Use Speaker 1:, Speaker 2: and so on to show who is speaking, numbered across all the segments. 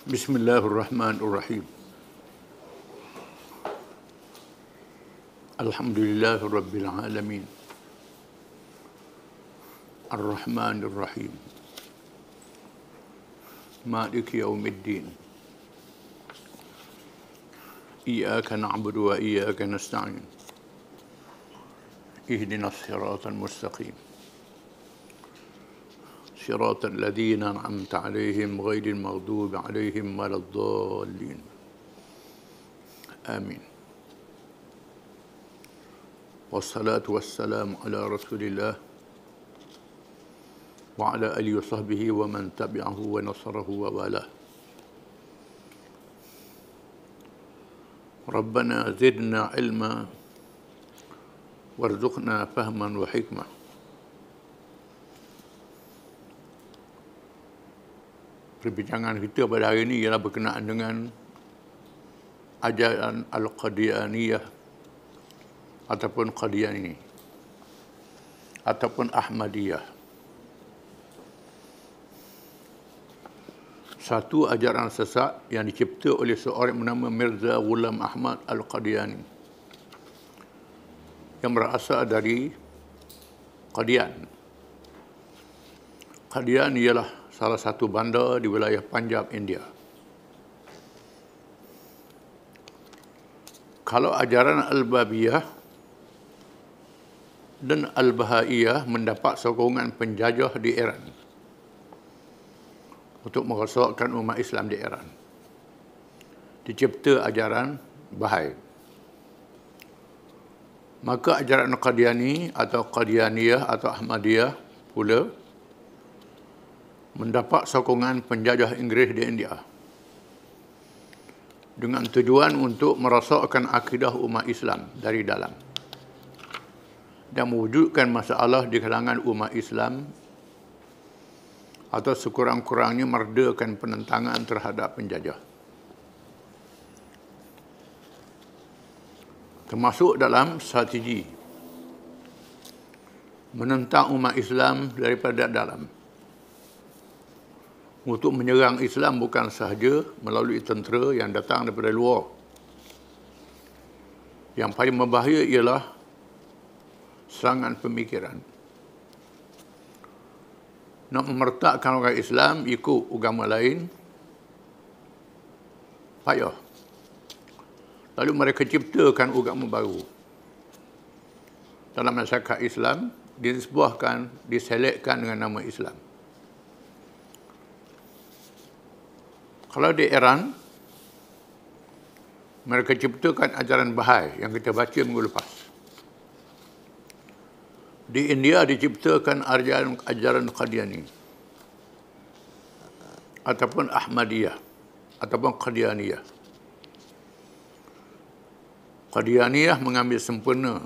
Speaker 1: Bismillahirrahmanirrahim. Alhamdulillahirabbil alamin. Ar-Rahmanir-Rahim. Maliki yaumiddin. Iyyaka na'budu wa iyyaka nasta'in. Ihdinas siratal mustaqim. صراط الذين أنعمت عليهم غير المغضوب عليهم ولا الضالين آمين والصلاة والسلام على رسول الله وعلى آله وصحبه ومن تبعه ونصره ووالاه ربنا زدنا علما وارزقنا فهما وحكمة. Perbincangan kita pada hari ini ialah berkenaan dengan ajaran Al-Qadianiyah ataupun Qadiani ataupun Ahmadiyah. Satu ajaran sesat yang dicipta oleh seorang bernama Mirza Ghulam Ahmad Al-Qadiani yang berasal dari Qadian. Qadian ialah salah satu bandar di wilayah Punjab, India. Kalau ajaran Al-Babiyah dan Al-Bahaiyah mendapat sokongan penjajah di Iran untuk merosakkan umat Islam di Iran, dicipta ajaran Bahai. Maka ajaran Qadiani atau Qadianiyah atau Ahmadiyah pula mendapat sokongan penjajah Inggeris di India dengan tujuan untuk merosakkan akidah umat Islam dari dalam dan mewujudkan masalah di kalangan umat Islam atau sekurang-kurangnya meredakan penentangan terhadap penjajah. Termasuk dalam strategi menentang umat Islam daripada dalam. Untuk menyerang Islam bukan sahaja melalui tentera yang datang daripada luar. Yang paling berbahaya ialah serangan pemikiran. Nak memertakkan orang Islam ikut agama lain, payah. Lalu mereka ciptakan agama baru. Dalam masyarakat Islam, disebutkan, diselekkan dengan nama Islam. Kalau di Iran, mereka ciptakan ajaran Bahai yang kita baca minggu lepas. Di India diciptakan ajaran Qadiani ataupun Ahmadiyah ataupun Qadianiyah. Qadianiyah mengambil sempurna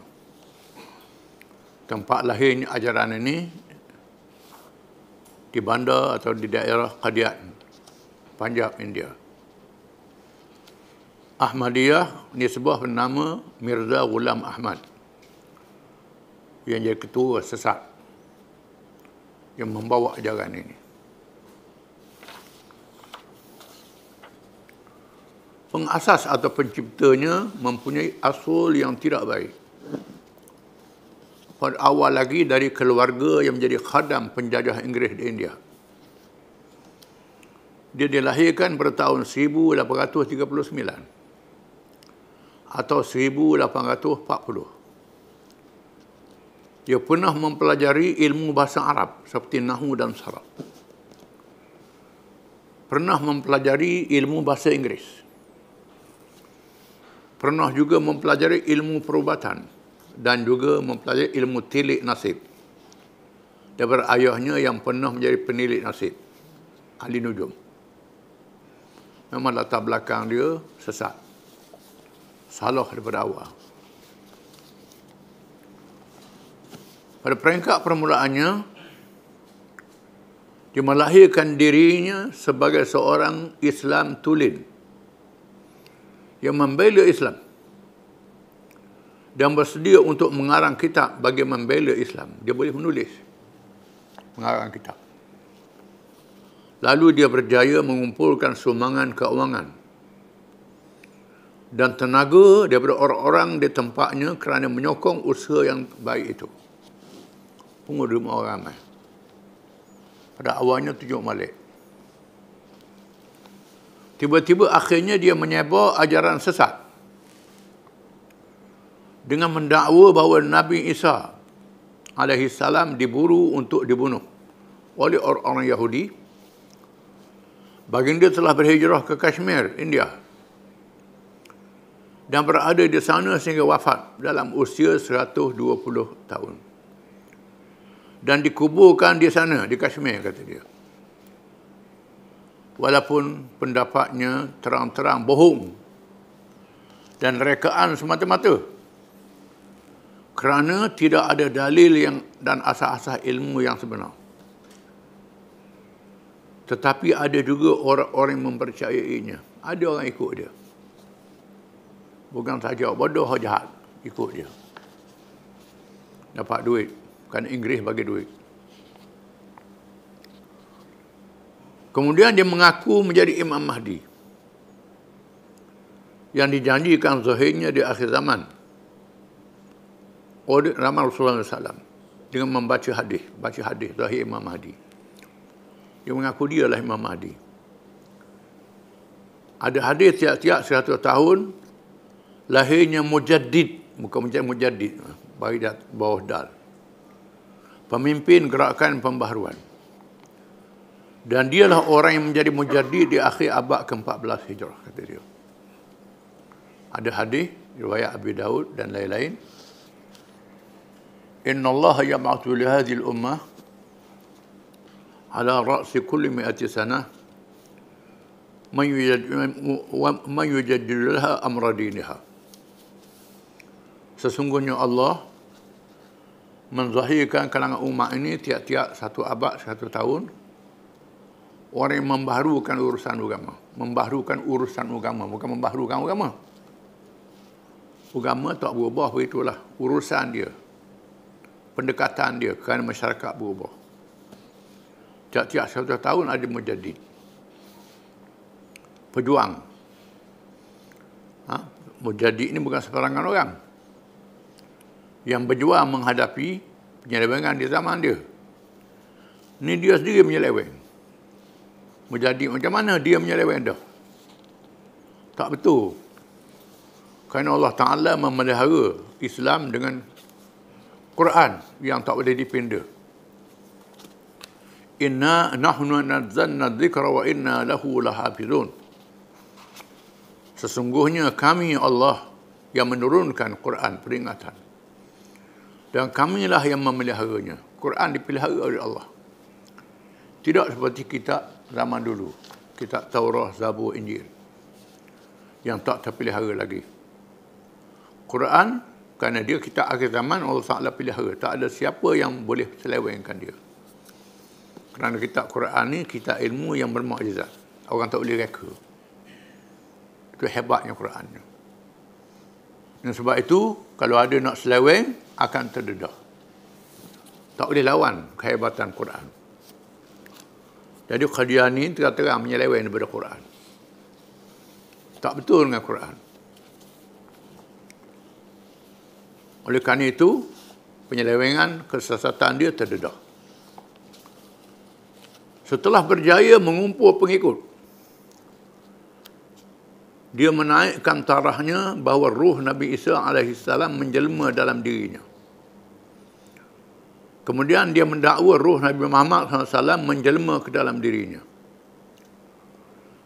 Speaker 1: tempat lahirnya ajaran ini di bandar atau di daerah Qadian, Punjab, India. Ahmadiyah ni sebuah bernama Mirza Ghulam Ahmad yang jadi ketua sesat yang membawa ajaran ini. Pengasas atau penciptanya mempunyai asal yang tidak baik. Pada awal lagi dari keluarga yang menjadi khadam penjajah Inggeris di India. Dia dilahirkan pada tahun 1839 atau 1840. Dia pernah mempelajari ilmu bahasa Arab seperti Nahwu dan Saraf. Pernah mempelajari ilmu bahasa Inggeris. Pernah juga mempelajari ilmu perubatan dan juga mempelajari ilmu tilik nasib. Daripada ayahnya yang pernah menjadi penilik nasib, ahli nujum. Memang latar belakang dia sesat. Salah daripada awal. Pada peringkat permulaannya, dia melahirkan dirinya sebagai seorang Islam tulen yang membela Islam dan bersedia untuk mengarang kitab bagi membela Islam. Dia boleh menulis, mengarang kitab. Lalu dia berjaya mengumpulkan sumbangan keuangan dan tenaga daripada orang-orang di tempatnya kerana menyokong usaha yang baik itu. Pengurusan orang ramai. Pada awalnya tunjuk Malik. Tiba-tiba akhirnya dia menyebar ajaran sesat dengan mendakwa bahawa Nabi Isa alaihi salam diburu untuk dibunuh oleh orang-orang Yahudi. Baginda telah berhijrah ke Kashmir, India, dan berada di sana sehingga wafat dalam usia 120 tahun. Dan dikuburkan di sana, di Kashmir, kata dia. Walaupun pendapatnya terang-terang bohong dan rekaan semata-mata, kerana tidak ada dalil yang dan asas-asas ilmu yang sebenar. Tetapi ada juga orang-orang yang mempercayainya. Ada orang ikut dia. Bukan saja bodoh atau jahat, ikut dia. Dapat duit, kerana Inggeris bagi duit. Kemudian dia mengaku menjadi Imam Mahdi yang dijanjikan zahirnya di akhir zaman oleh Rasulullah SAW dengan membaca hadis, zahir Imam Mahdi. Dia mengaku dia lah Imam Mahdi. Ada hadis tiap-tiap 100 tahun lahirnya mujaddid, bukan mujaddid, bawah dal. Pemimpin gerakan pembaharuan. Dan dialah orang yang menjadi mujaddid di akhir abad ke-14 Hijrah, kata dia. Ada hadis riwayat Abi Daud dan lain-lain. Inna Allah yab'athu li hadhihi al-ummah ala ra'si kulli mi'ati sanah man yujaddidu laha amra diniha. Sesungguhnya Allah menzahirkan kalangan umat ini tiap-tiap 1 abad 1 tahun orang yang membaharukan urusan agama. Membaharukan urusan agama, bukan membaharukan agama. Agama tak berubah, begitulah urusan dia, pendekatan dia kerana masyarakat berubah. Tiap-tiap 1 tahun ada mujaddid, pejuang. Mujaddid ini bukan sebarangan orang yang berjuang menghadapi penyelewengan di zaman dia. Ini dia sendiri menyeleweng. Mujaddid macam mana dia menyeleweng dah? Tak betul. Kerana Allah Ta'ala memelihara Islam dengan Quran yang tak boleh dipinda. Inna nahnu nazzalna dzikra wa inna lahu lahafizun. Sesungguhnya kami Allah yang menurunkan Quran peringatan. Dan kamilah yang memeliharanya. Quran dipelihara oleh Allah. Tidak seperti kitab zaman dulu. Kitab Taurah, Zabur, Injil. Yang tak terpelihara lagi. Quran, kerana dia kitab akhir zaman, Allah Ta'ala pelihara. Tak ada siapa yang boleh selewengkan dia. Kerana kitab Quran ni kitab ilmu yang bermukjizat. Orang tak boleh reka. Itu hebatnya Quran. Dan sebab itu, kalau ada nak seleweng, akan terdedah. Tak boleh lawan kehebatan Quran. Jadi Qadiani terang-terang menyeleweng daripada Quran. Tak betul dengan Quran. Oleh kerana itu, penyelewengan, kesesatan dia terdedah. Setelah berjaya mengumpul pengikut, dia menaikkan tarahnya bahawa ruh Nabi Isa AS menjelma dalam dirinya. Kemudian dia mendakwa ruh Nabi Muhammad SAW menjelma ke dalam dirinya.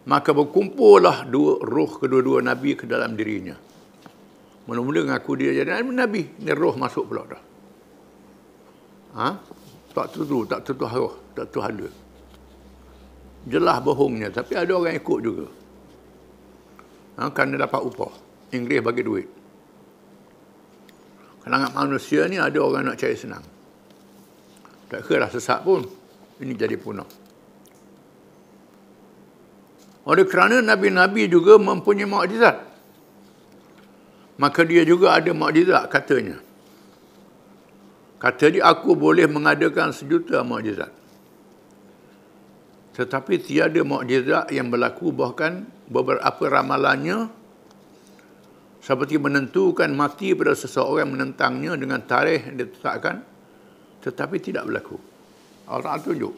Speaker 1: Maka berkumpullah kedua-dua Nabi ke dalam dirinya. Mula-mula mengaku dia jadi Nabi. Ini roh masuk pula dah. Tak tentu roh, tak tentu hala. Jelas bohongnya, tapi ada orang ikut juga. Kerana dapat upah. Inggeris bagi duit. Kalangan manusia ni ada orang nak cari senang. Tak kira lah sesat pun. Ini jadi punah. Oleh kerana Nabi-Nabi juga mempunyai mukjizat. Maka dia juga ada mukjizat katanya. Kata dia, aku boleh mengadakan 1 juta mukjizat. Tetapi tiada mukjizat yang berlaku, bahkan beberapa ramalannya seperti menentukan mati pada seseorang menentangnya dengan tarikh yang ditetapkan, tetapi tidak berlaku. Orang tunjuk.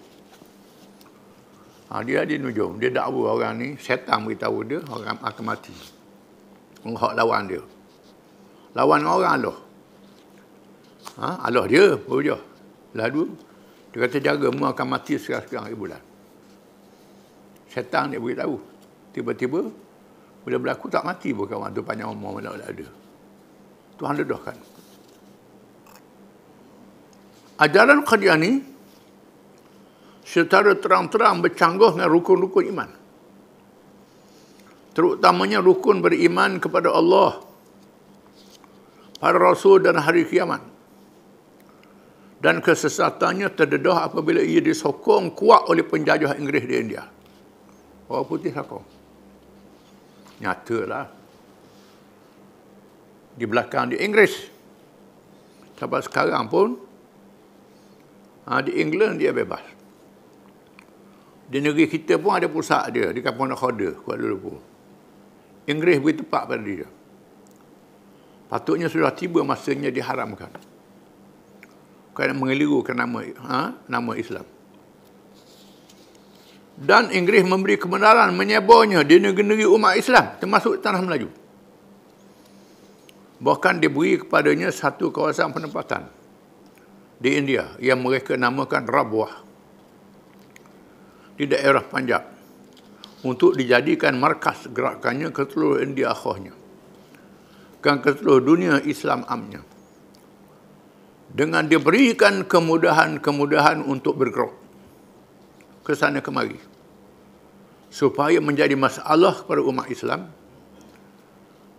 Speaker 1: Dia dinujum, dia dakwa orang ni, syaitan beritahu dia orang akan mati. Orang lawan dia. Lawan orang Allah. Allah dia, baru dia. Lalu dia kata jaga mu akan mati sekarang-sekarang bulan. Syaitan dia beritahu. Tiba-tiba bila berlaku tak mati pun kawan tu, panjang umur mana ada. Tuhan dedahkan. Ajaran Qadiani secara terang-terang bercanggah dengan rukun-rukun iman. Terutamanya rukun beriman kepada Allah, para rasul dan hari kiamat. Dan kesesatannya terdedah apabila ia disokong kuat oleh penjajah Inggeris di India. Orang putih sokong. Nyatalah. Di belakang di Inggeris. Sampai sekarang pun, di England dia bebas. Di negeri kita pun ada pusat dia, di Kampung Nakhoda, Kuala Lumpur. Inggeris beri tempat pada dia. Patutnya sudah tiba masanya diharamkan. Kerana mengelirukan nama Islam. Dan Inggeris memberi kebenaran menyebarnya di negeri-negeri umat Islam, termasuk tanah Melayu. Bahkan diberi kepadanya satu kawasan penempatan di India yang mereka namakan Rabwah di daerah Punjab untuk dijadikan markas gerakannya ke seluruh India akhirnya dan ke seluruh dunia Islam amnya, dengan diberikan kemudahan-kemudahan untuk bergerak ke sana kemari supaya menjadi masalah kepada umat Islam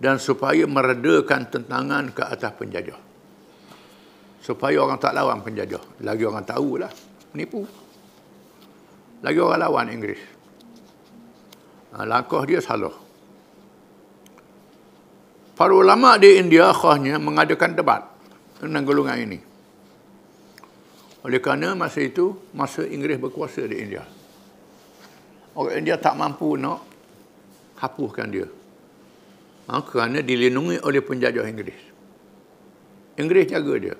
Speaker 1: dan supaya meredakan tentangan ke atas penjajah, supaya orang tak lawan penjajah. Lagi orang tahulah menipu, lagi orang lawan Inggeris. Langkah dia salah. Para ulama di India akhirnya mengadakan debat tentang golongan ini. Oleh kerana masa itu, masa Inggeris berkuasa di India, orang India tak mampu nak hapuskan dia. Kerana dilindungi oleh penjajah Inggeris. Inggeris jaga dia.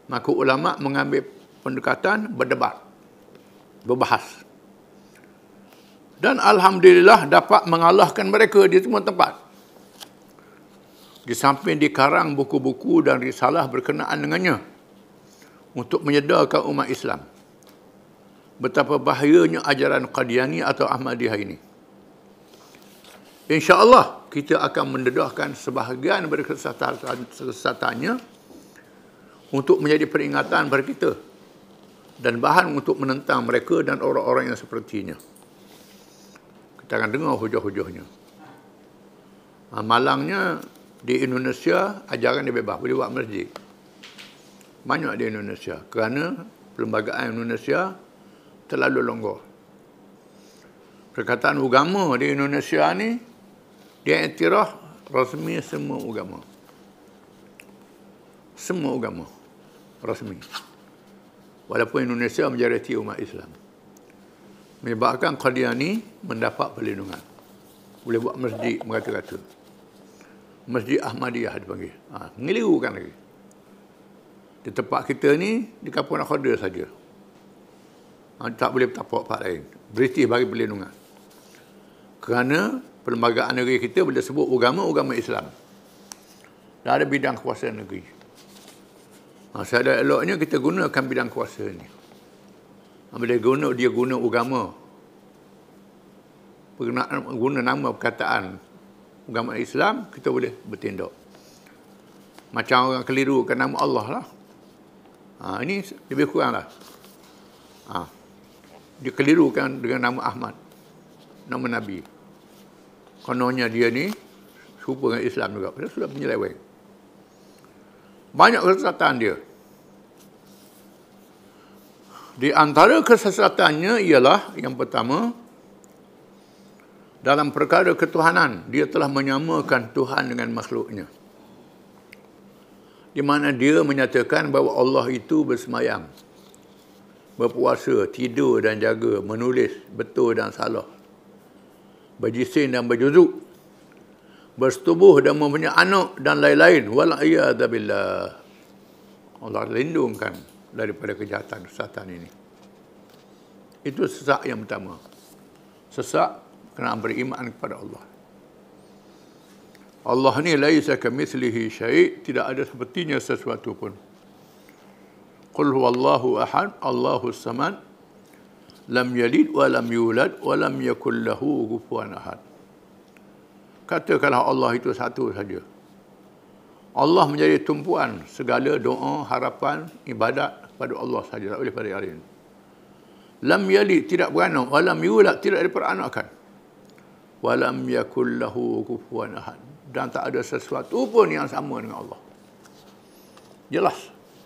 Speaker 1: Maka ulama mengambil pendekatan berdebat, berbahas. Dan alhamdulillah dapat mengalahkan mereka di semua tempat. Di samping dikarang buku-buku dan risalah berkenaan dengannya untuk menyedarkan umat Islam betapa bahayanya ajaran Qadiani atau Ahmadiyah ini. InsyaAllah kita akan mendedahkan sebahagian dari kesesatannya untuk menjadi peringatan bagi kita dan bahan untuk menentang mereka dan orang-orang yang sepertinya. Kita akan dengar hujah-hujahnya. Malangnya di Indonesia ajaran dia bebas, boleh buat masjid. Banyak di Indonesia kerana perlembagaan Indonesia terlalu longgar. Perkataan agama di Indonesia ni dia iktiraf rasmi semua agama. Semua agama rasmi. Walaupun Indonesia majoriti umat Islam. Menyebabkan Qadiani mendapat perlindungan. Boleh buat masjid merata-rata. Masjid Ahmadiyah dipanggil. Ngelirukan lagi. Di tempat kita ni, di Kampung Nakhoda saja. Tak boleh tapak part lain. British bagi perlindungan. Kerana perlembagaan negeri kita bila sebut agama Islam. Dah ada bidang kuasa negeri. Saya eloknya kita gunakan bidang kuasa ni. Bila dia guna agama, guna nama perkataan agama Islam, kita boleh bertindak. Macam orang kelirukan nama Allah lah. Ini lebih kurang lah. Dia kelirukan dengan nama Ahmad, nama Nabi. Kononnya dia ni serupa dengan Islam juga. Padahal sudah penyeleweng. Banyak kesesatan dia. Di antara kesesatannya ialah yang pertama, dalam perkara ketuhanan, dia telah menyamakan Tuhan dengan makhluknya. Di mana dia menyatakan bahawa Allah itu bersemayam berpuasa, tidur dan jaga, menulis betul dan salah, berjisim dan berjuzuk, bersetubuh dan mempunyai anak dan lain-lain. Wal'iyadzubillah. Allah lindungkan daripada kejahatan kesesatan ini. Itu sesak yang pertama. Sesak kerana beriman kepada Allah. Allah ni laisa kamitslihi syai', tidak ada sepertinya sesuatu pun. Qul huwallahu ahad, Allahus samad, lam yalid wa lam yulad wa lam yakul lahu kufuwan ahad. Katakanlah Allah itu satu saja. Allah menjadi tumpuan segala doa, harapan, ibadat pada Allah saja, tak boleh pada yang lain. Lam yalid, tidak beranak, wa lam yulad, tidak diperanakan. Wa lam yakul lahu kufuwan ahad, dan tak ada sesuatu pun yang sama dengan Allah. Jelas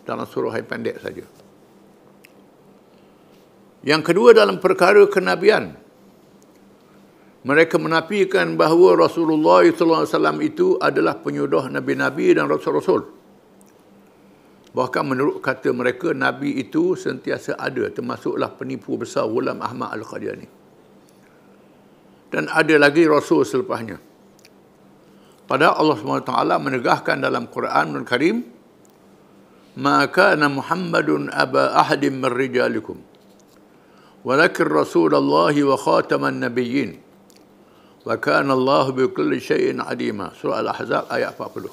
Speaker 1: dalam surah yang pendek saja. Yang kedua, dalam perkara kenabian, mereka menafikan bahawa Rasulullah SAW itu adalah penyudah nabi-nabi dan rasul-rasul. Bahkan menurut kata mereka, nabi itu sentiasa ada, termasuklah penipu besar Ghulam Ahmad Al-Qadiani. Dan ada lagi rasul selepasnya. Padahal Allah SWT menegahkan dalam Quran Al-Karim, "Ma kana Muhammadun aba ahadin min rijalikum, walakin Rasulullah wa khataman nabiyyin, wa kana Allah bi kulli syai'in alima." Surah Al-Ahzab ayat 40.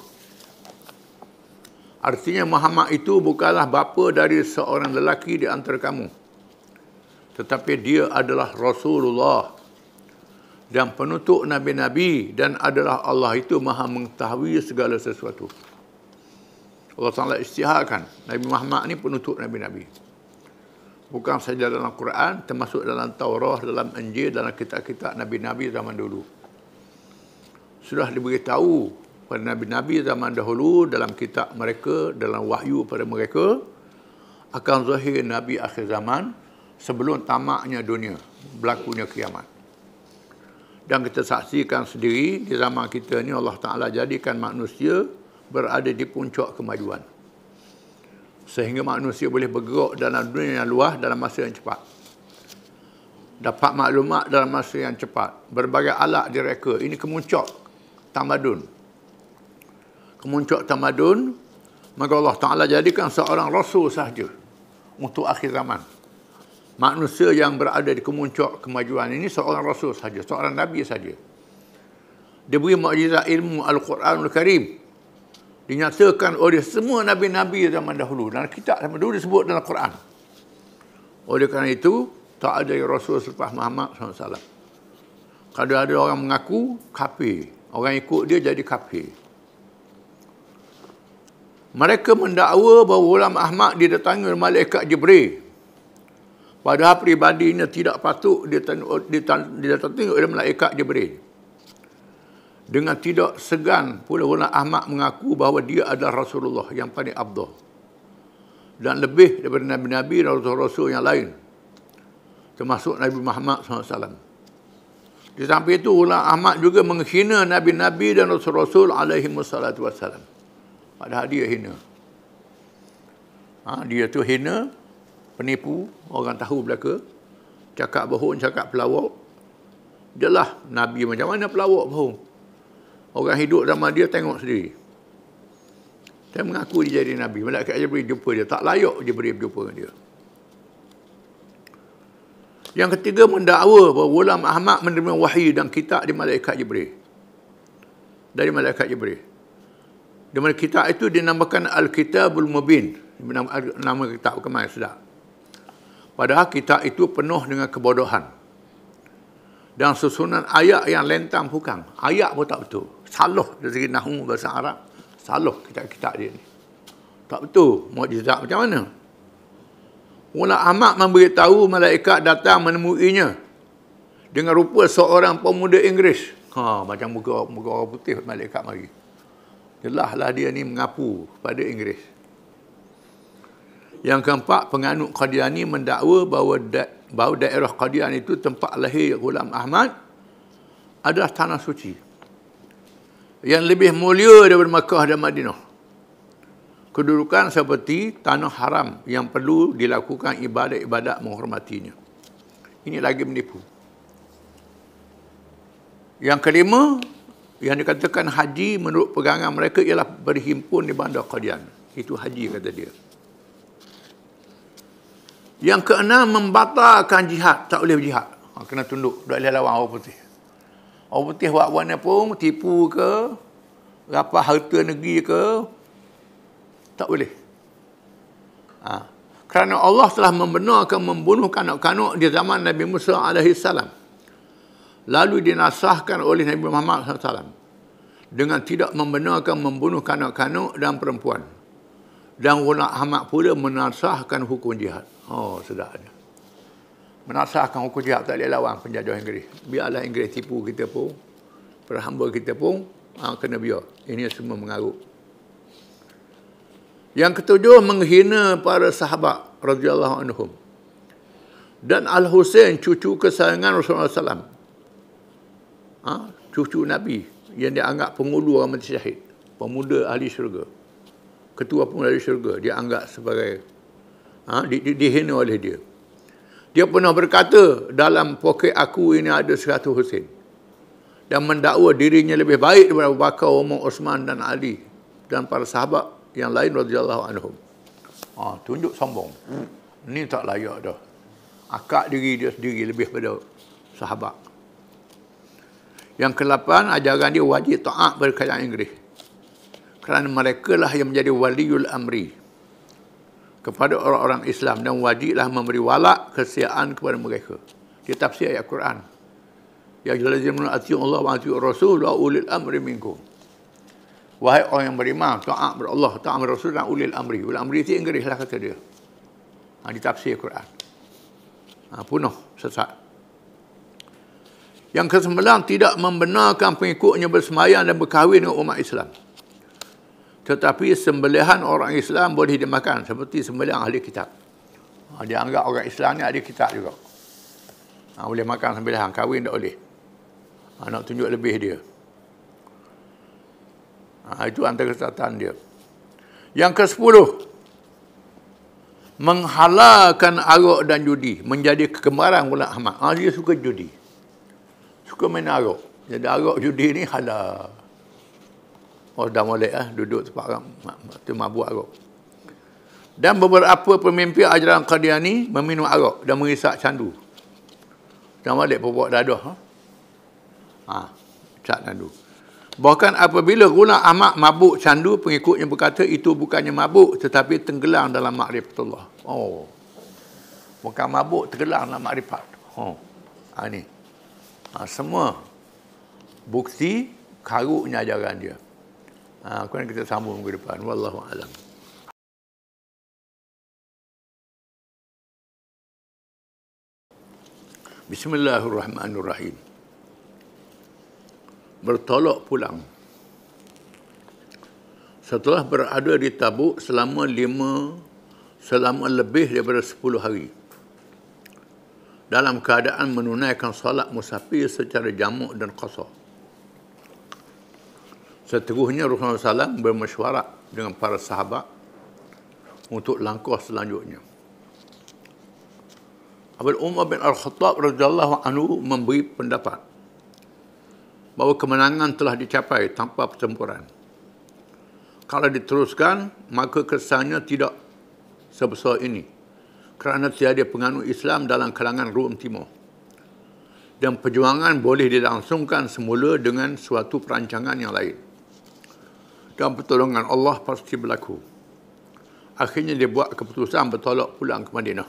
Speaker 1: Artinya Muhammad itu bukanlah bapa dari seorang lelaki di antara kamu, tetapi dia adalah Rasulullah dan penutup nabi-nabi, dan adalah Allah itu maha mengetahui segala sesuatu. Allah Ta'ala isytiharkan Nabi Muhammad ni penutup nabi-nabi. Bukan saja dalam Quran, termasuk dalam Taurah, dalam Injil, dalam kitab-kitab nabi-nabi zaman dulu. Sudah diberitahu pada nabi-nabi zaman dahulu dalam kitab mereka, dalam wahyu pada mereka, akan zahir nabi akhir zaman sebelum tamaknya dunia, berlakunya kiamat. Dan kita saksikan sendiri di zaman kita ni, Allah Ta'ala jadikan manusia berada di puncak kemajuan, sehingga manusia boleh bergerak dalam dunia yang luas dalam masa yang cepat, dapat maklumat dalam masa yang cepat, berbagai alat direka. Ini kemuncak tamadun. Kemuncak tamadun, maka Allah Ta'ala jadikan seorang rasul sahaja untuk akhir zaman. Manusia yang berada di kemuncak kemajuan ini seorang rasul sahaja, seorang nabi sahaja. Dia beri mukjizat ilmu Al-Quranul Karim, dinyatakan oleh semua nabi-nabi zaman dahulu. Dalam kitab zaman dulu disebut dalam Quran. Oleh kerana itu, tak ada rasul selepas Muhammad SAW. Kalau ada orang mengaku kafir, orang ikut dia jadi kafir. Mereka mendakwa bahawa Ghulam Ahmad didatangi oleh malaikat Jibril, padahal peribadinya tidak patut didatangi oleh malaikat Jibril. Dengan tidak segan pula Ghulam Ahmad mengaku bahawa dia adalah Rasulullah yang paling afdal, dan lebih daripada nabi-nabi dan rasul-rasul yang lain, termasuk Nabi Muhammad SAW. Di samping itu, Ghulam Ahmad juga menghina nabi-nabi dan rasul-rasul alaihi wassalatu wassalam. Padahal dia hina. Dia tu hina, penipu, orang tahu belaka, cakap bohong, cakap pelawak. Dia lah nabi, macam mana pelawak bohong? Orang hidup zaman dia tengok sendiri. Dia mengaku dia jadi nabi. Malaikat Jibril jumpa dia. Tak layak Jibril berjumpa dengan dia. Yang ketiga, mendakwa bahawa Ghulam Ahmad menerima wahyu dan kitab di malaikat Jibril. Dari malaikat Jibril. Di mana kitab itu dinamakan Al-Kitabul Mubin. Nama kitab bukan main sedap. Padahal kitab itu penuh dengan kebodohan dan susunan ayat yang lentang pukang. Ayat pun tak betul. Salah dari segi nahwu bahasa Arab. Salah kitab-kitab dia ni. Tak betul. Mukjizat macam mana? Ghulam Ahmad memberitahu malaikat datang menemuinya dengan rupa seorang pemuda Inggeris. Macam muka orang putih malaikat mari. Jelaslah dia ni mengaku pada Inggeris. Yang keempat, penganut Qadiani mendakwa bahawa daerah Qadian itu tempat lahir Ghulam Ahmad adalah tanah suci yang lebih mulia daripada Makkah dan Madinah. kedudukan seperti tanah haram yang perlu dilakukan ibadat-ibadat menghormatinya. Ini lagi menipu. Yang kelima, yang dikatakan haji menurut pegangan mereka ialah berhimpun di bandar Qadian. Itu haji, kata dia. Yang keenam, membatalkan jihad. Tak boleh berjihad. Kena tunduk. Tak boleh lawan orang putih. Orang putih buat mana pun, tipu ke, rapat harta negeri ke, tak boleh. Kerana Allah telah membenarkan membunuh kanak-kanak di zaman Nabi Musa AS. Lalu dinasahkan oleh Nabi Muhammad SAW dengan tidak membenarkan membunuh kanak-kanak dan perempuan. Dan ulama Ahmad pula menasahkan hukum jihad. Oh, sedapnya. Menasahkan hukum jihad, tak boleh lawan penjajah Inggeris. Biarlah Inggeris tipu kita pun, perhamba kita pun, kena biar. Ini semua mengarut. Yang ketujuh, menghina para sahabat radhiyallahu anhum. Dan Al-Husain, cucu kesayangan Rasulullah SAW. Cucu Nabi yang dianggap pengulu orang mati syahid, pemuda ahli syurga, ketua pemuda ahli syurga, dia anggap sebagai dihina oleh dia. Dia pernah berkata, dalam poket aku ini ada 100 Husain, dan mendakwa dirinya lebih baik daripada Abu Bakar, Umar, Osman dan Ali dan para sahabat yang lain radhiyallahu anhum. Tunjuk sombong. Ini tak layak dah. Akak diri dia sendiri lebih pada sahabat. Yang ke-8, ajaran dia wajib taat pada kerajaan Inggeris. Kerana mereka lah yang menjadi waliul amri kepada orang-orang Islam, dan wajiblah memberi walak kesetiaan kepada mereka. Dia tafsir ayat Quran. Ya ayyuhallazina atii'u Allah wa atii'ur rasul wa ulil amri minkum. Wahai orang yang beriman, taat kepada Allah, taat kepada Rasul dan ulil amri. Ulil amri itu Inggeris lah, kata dia. Ditafsir Quran. Penuh sesat. Yang ke-9, tidak membenarkan pengikutnya bersemayam dan berkahwin dengan umat Islam. Tetapi sembelihan orang Islam boleh dimakan, seperti sembelihan ahli kitab. Dia anggap orang Islam ni ahli kitab juga. Boleh makan sembelihan, kahwin tak boleh. Nak tunjuk lebih dia. Itu antara kesatuan dia. Yang ke-10, menghalalkan arak dan judi, menjadi kegemaran ulama Ahmad. Dia suka judi, suka main arak. Jadi arak judi ni halal. Dah molek duduk tempat tu mabuk arak. Dan beberapa pemimpin ajaran Qadiani meminum arak dan mengisak candu. Dah molek perbuat dadah. Candu. Bahkan apabila Ghulam Ahmad mabuk candu, pengikutnya berkata itu bukannya mabuk tetapi tenggelam dalam ma'rifatullah. Bukan mabuk, tenggelam dalam makrifat. Ini. Semua bukti karutnya ajaran dia. Kemudian kita sambung minggu depan. Wallahu a'lam. Bismillahirrahmanirrahim. Bertolak pulang. Setelah berada di Tabuk selama lebih daripada 10 hari. Dalam keadaan menunaikan solat musafir secara jamak dan qasar. Seterusnya Rasulullah SAW bermesyuarat dengan para sahabat untuk langkah selanjutnya. Abu Umar bin Al-Khattab radhiyallahu anhu memberi pendapat bahawa kemenangan telah dicapai tanpa pertempuran. Kalau diteruskan, maka kesannya tidak sebesar ini, kerana tiada penganut Islam dalam kalangan Rum Timur. Dan perjuangan boleh dilangsungkan semula dengan suatu perancangan yang lain. Dan pertolongan Allah pasti berlaku. Akhirnya dia buat keputusan bertolak pulang ke Madinah.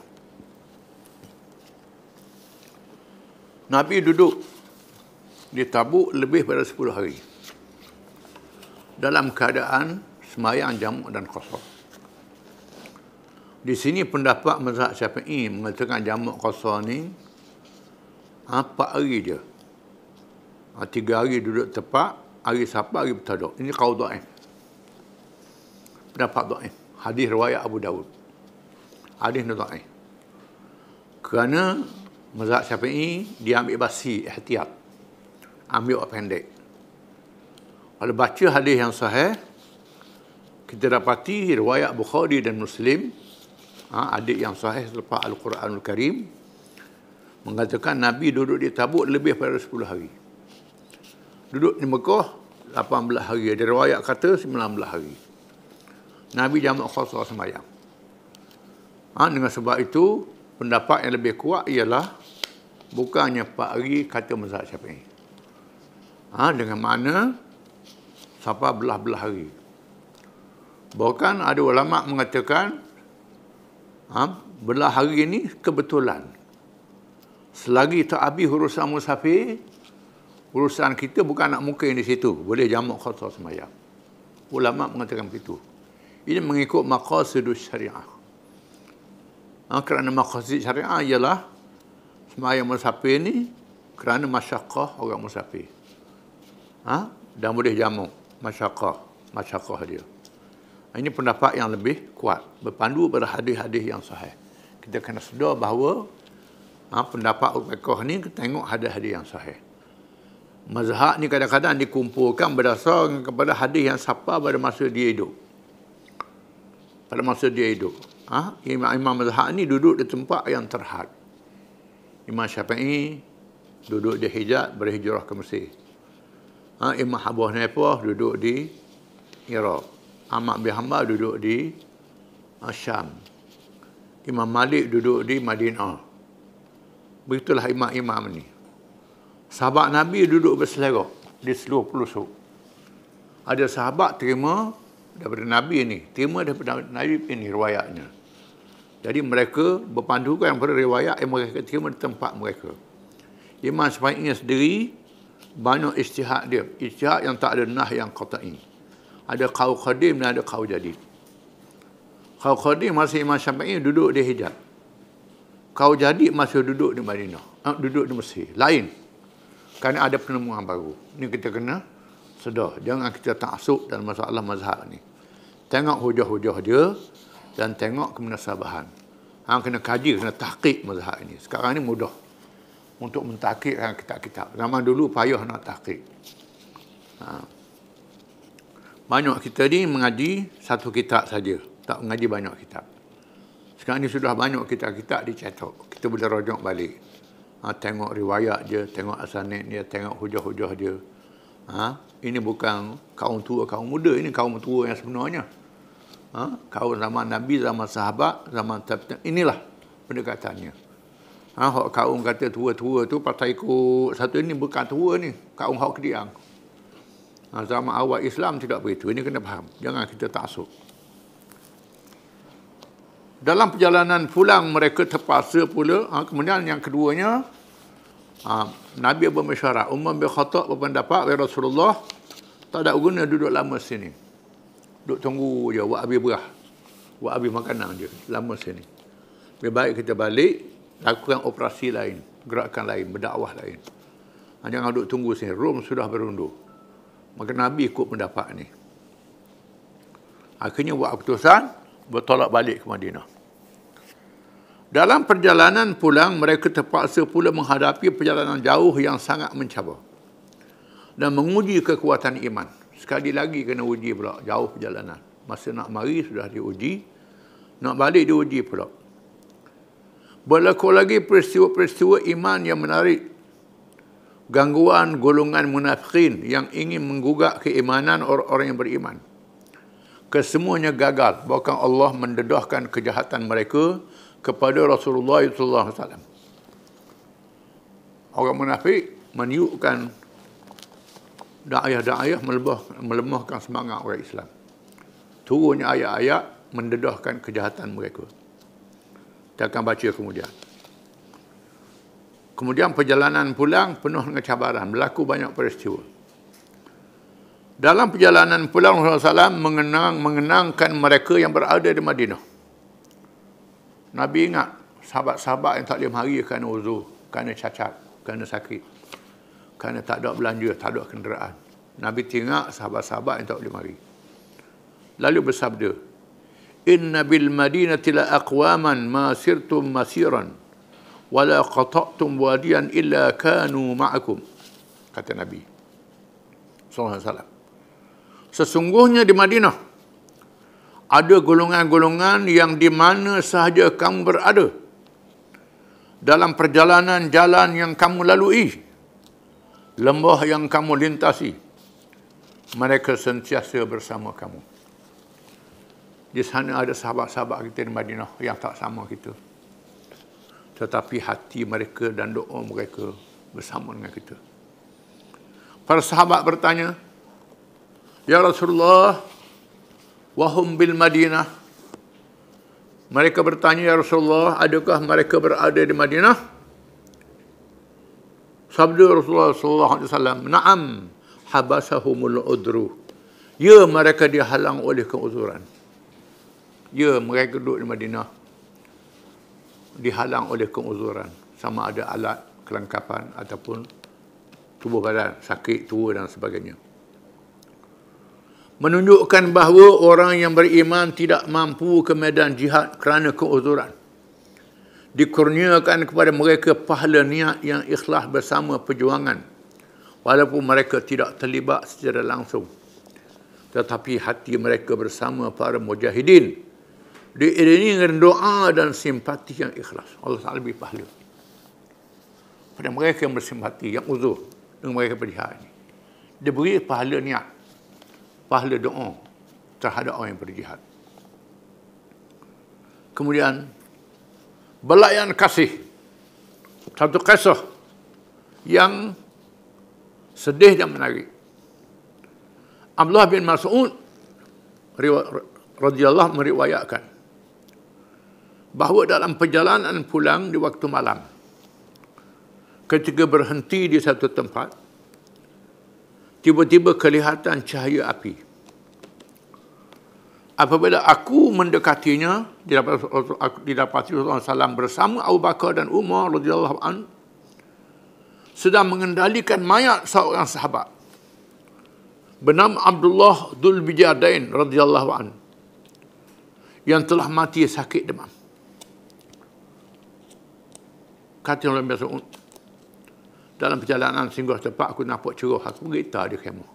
Speaker 1: Nabi duduk di Tabuk lebih pada 10 hari dalam keadaan sembahyang jamak dan qasar. Di sini pendapat mazhab Syafi'i mengatakan jamak qasar ni 4 hari je. 3 hari duduk tepat, hari Sabtu, hari bertadak. Ini qaul dhaif. Pendapat dhaif. Hadis riwayat Abu Dawud. Hadis ni dhaif. Kerana mazhab Syafi'i dia ambil basi, ihtiyat. Ambil pendek. Kalau baca hadis yang sahih, kita dapati riwayat Bukhari dan Muslim, adik yang sahih selepas Al-Quranul Karim, mengatakan Nabi duduk di Tabuk lebih pada 10 hari. Duduk di Mekah 18 hari. Ada riwayat kata 19 hari. Nabi jamak khasar sembahyang. Dengan sebab itu, pendapat yang lebih kuat ialah bukannya 4 hari kata mazhab Syafi'i. Dengan mana sampai belah-belah hari. Bahkan ada ulama mengatakan belah hari ini kebetulan. Selagi tak habis urusan musafir, urusan kita bukan nak mukim di situ. Boleh jamak khasar sembahyang. Ulama mengatakan begitu. Ini mengikut maqasidus syariah. Kerana maqasid syariah ialah sembahyang musafir ni kerana masyaqqah orang musafir. Dan boleh jamak masyaqqah dia. Ini pendapat yang lebih kuat, berpandu pada hadis-hadis yang sahih. Kita kena sedar bahawa pendapat fiqh ni kita tengok hadis-hadis yang sahih. Mazhab ni kadang-kadang dikumpulkan berdasarkan kepada hadis yang sampai pada masa dia hidup. Pada masa dia hidup. Imam mazhab ni duduk di tempat yang terhad. Imam Syafi'i duduk di Hijaz, berhijrah ke Mesir. Imam Abu Hanifah duduk di Iraq. Ahmad bin Hanbal duduk di Syam. Imam Malik duduk di Madinah. Begitulah imam-imam ni. Sahabat Nabi duduk berselera di seluruh pelosok. Ada sahabat terima daripada Nabi ni, terima daripada Nabi ini riwayatnya. Jadi mereka berpandukan pada riwayat yang mereka terima di tempat mereka. Imam Syafi'i sendiri banyak ijtihad dia. Ijtihad yang tak ada nah yang qat'i. Ada qaul qadim dan ada qaul jadid. Qaul qadim masih Imam Syafi'i duduk di Hijaz. Qaul jadid masih duduk di Madinah. Duduk di Mesir. Lain. Kerana ada penemuan baru. Ini kita kena sedar. Jangan kita ta'assub dalam masalah mazhab ni. Tengok hujah-hujah dia dan tengok kemunasabahan. Kena kaji, kena tahqiq mazhab ini. Sekarang ni mudah untuk mentahqiqkan kitab-kitab. Zaman dulu payah nak tahqiq. Banyak kita ni mengaji satu kitab saja, tak mengaji banyak kitab. Sekarang ni sudah banyak kitab-kitab dicetak. Kita boleh rujuk balik. Tengok riwayat dia, tengok asanid dia, tengok hujah-hujah dia. Ini bukan kaum tua, kaum muda, ini kaum tua yang sebenarnya. Kaum zaman Nabi, zaman sahabat, zaman tabi'in. Inilah pendekatannya. Kaum kata tua-tua tu pasal ikut satu ini bukan tua ni, kaum hak kediang. Zaman awal Islam tidak begitu. Ini kena faham. Jangan kita ta'assub. Dalam perjalanan pulang mereka terpaksa pula. Kemudian yang keduanya, Nabi bermesyuarat. Umar bin Khattab berpendapat, ya Rasulullah, tak ada guna duduk lama sini. Duduk tunggu je, buat habis berah. Buat habis makanan je, lama sini. Lebih baik kita balik, lakukan operasi lain, gerakan lain, berdakwah lain. Jangan duduk tunggu sini. Rom sudah berundur. Maka Nabi ikut pendapat ni. Akhirnya buat keputusan, bertolak balik ke Madinah. Dalam perjalanan pulang, mereka terpaksa pula menghadapi perjalanan jauh yang sangat mencabar. Dan menguji kekuatan iman. Sekali lagi kena uji pula, jauh perjalanan. Masa nak mari sudah diuji, nak balik diuji pula. Berlaku lagi peristiwa-peristiwa iman yang menarik. Gangguan golongan munafikin yang ingin menggugat keimanan orang-orang yang beriman. Kesemuanya gagal. Bahkan Allah mendedahkan kejahatan mereka kepada Rasulullah SAW. Orang munafik meniupkan da'ayah-da'ayah melemahkan semangat orang Islam. Turunnya ayat-ayat mendedahkan kejahatan mereka. Kita akan baca kemudian. Kemudian perjalanan pulang penuh dengan cabaran. Berlaku banyak peristiwa. Dalam perjalanan pulang Rasulullah SAW mengenangkan mereka yang berada di Madinah. Nabi ingat sahabat-sahabat yang tak boleh mari kerana uzur, kerana cacat, kerana sakit, kerana tak ada belanja, tak ada kenderaan. Nabi tengok sahabat-sahabat yang tak boleh mari. Lalu bersabda, "Inna bil madinati la aqwaman ma sirtum masiran wala qata'tum wadiyan illa kanu ma'akum." Kata Nabi sallallahu alaihi wasallam. Sesungguhnya di Madinah ada golongan-golongan yang di mana sahaja kamu berada, dalam perjalanan jalan yang kamu lalui, lembah yang kamu lintasi, mereka sentiasa bersama kamu. Di sana ada sahabat-sahabat kita di Madinah yang tak sama kita, tetapi hati mereka dan doa mereka bersama dengan kita. Para sahabat bertanya, "Ya Rasulullah, wahum bil Madinah." Mereka bertanya, "Ya Rasulullah, adakah mereka berada di Madinah?" Sabda Rasulullah sallallahu alaihi wasallam, "Na'am, habasahumul udru." Ya, mereka dihalang oleh keuzuran. Ya, mereka duduk di Madinah dihalang oleh keuzuran, sama ada alat kelengkapan ataupun tubuh badan, sakit, tua dan sebagainya. Menunjukkan bahawa orang yang beriman tidak mampu ke medan jihad kerana keuzuran. Dikurniakan kepada mereka pahala niat yang ikhlas bersama perjuangan, walaupun mereka tidak terlibat secara langsung, tetapi hati mereka bersama para mujahidin, diiringi dengan doa dan simpati yang ikhlas. Allah Ta'ala lebih pahala pada mereka yang bersimpati, yang uzur dengan mereka berjihad ini. Dia beri pahala niat, pahala doa terhadap orang yang berjihad. Kemudian belayan kasih, satu kisah yang sedih dan menarik. Abdullah bin Mas'ud radhiyallahu meriwayatkan bahawa dalam perjalanan pulang di waktu malam, ketika berhenti di satu tempat, tiba-tiba kelihatan cahaya api. Apabila aku mendekatinya, didapati Rasulullah SAW bersama Abu Bakar dan Umar radhiyallahu anhu sedang mengendalikan mayat seorang sahabat bernama Abdullah Dzul Bijadain radhiyallahu anhu yang telah mati sakit demam. Kata Nabi Mas'ud, dalam perjalanan singgah tempat aku nampak cerah, aku berita di khemah.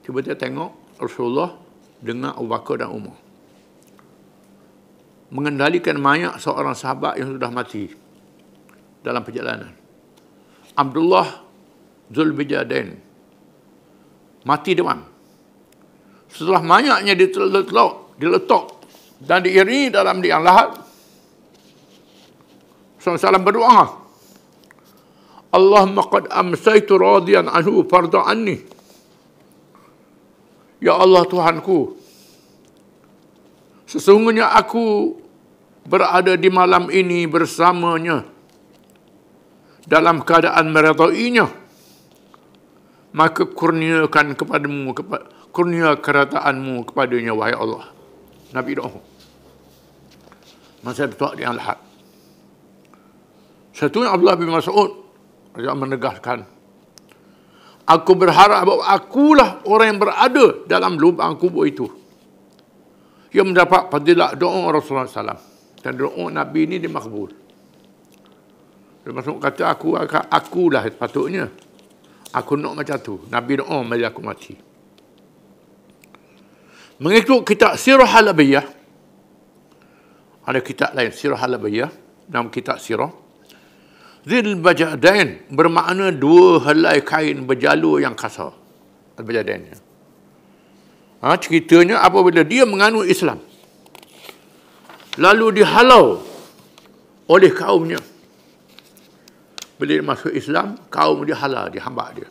Speaker 1: Tiba-tiba tengok Rasulullah dengan Abu Bakar dan Umar mengendalikan mayat seorang sahabat yang sudah mati dalam perjalanan. Abdullah Dzul Bijadain mati demam. Setelah mayatnya diletak dan diiringi dalam liang lahat, Rasulullah berdoa, Allahumma qad amsaitu radiyan anhu farda anni. Ya Allah Tuhanku, sesungguhnya aku berada di malam ini bersamanya dalam keadaan meredainya, maka kurniakan kepadamu, kurnia kerataanmu kepadanya, wahai Allah. Nabi doa masa berdoa di al-had. Satunya Abdullah bin Mas'ud yang menegaskan, aku berharap bahawa akulah orang yang berada dalam lubang kubur itu yang mendapat fadilah doa Rasulullah SAW. Dan doa Nabi ini dimakbul. Dia Mas'ud kata, akulah sepatutnya. Aku nak macam tu. Nabi doa mari aku mati. Mengikut kitab Sirah Halabiyah, ada kitab lain Sirah Halabiyah, dalam kitab Sirah, Dzul Bijadain bermakna dua helai kain berjalur yang kasar. Al-Bijadain. Ceritanya apabila dia menganut Islam, lalu dihalau oleh kaumnya. Bila dia masuk Islam, kaum dia halau, dia hambak dia.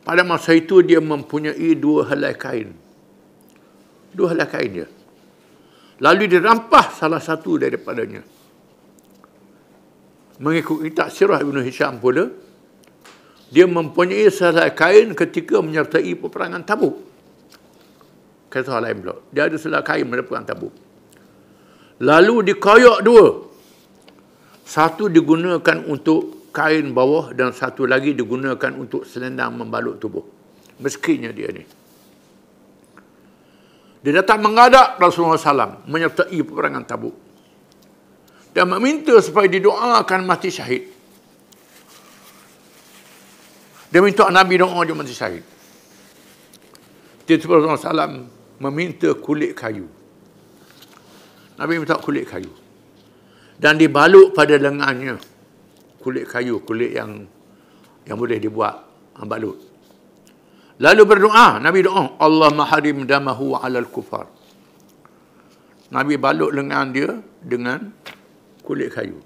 Speaker 1: Pada masa itu dia mempunyai dua helai kain. Dua helai kain dia. Lalu dirampas salah satu daripadanya. Mengikut kitab Sirah Ibn Hisham pula, dia mempunyai sehelai kain ketika menyertai peperangan Tabuk. Kisah lain pula, dia ada sehelai kain pada peperangan Tabuk. Lalu dikoyak dua. Satu digunakan untuk kain bawah dan satu lagi digunakan untuk selendang membalut tubuh. Meskinya dia ni. Dia datang menghadap Rasulullah SAW menyertai peperangan Tabuk dan meminta supaya didoakan mati syahid. Dia minta Nabi doa dia mati syahid. Dia Rasulullah SAW meminta kulit kayu. Nabi minta kulit kayu. Dan dibalut pada lengannya. Kulit kayu, kulit yang boleh dibuat balut. Lalu berdoa, Nabi doa, Allahumma harim damahu 'alal kufar. Nabi balut lengan dia dengan kulit kayu.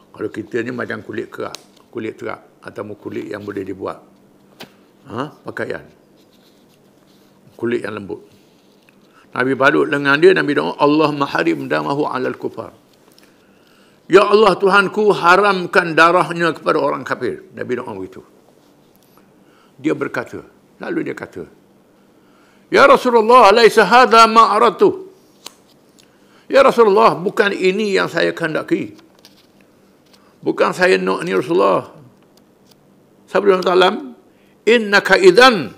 Speaker 1: Kalau kita ni macam kulit kerak, kulit terak atau kulit yang boleh dibuat pakaian. Kulit yang lembut. Nabi balut lengan dia, Nabi doa, Allahumma harim damahu 'alal kufar. Ya Allah Tuhanku, haramkan darahnya kepada orang kafir. Nabi doa begitu. Dia berkata, lalu dia kata, Ya Rasulullah, laisa hadha ma aradtu. Ya Rasulullah, bukan ini yang saya kehendaki. Bukan saya nak ni Rasulullah. Sabda Rasulullah, innaka idzan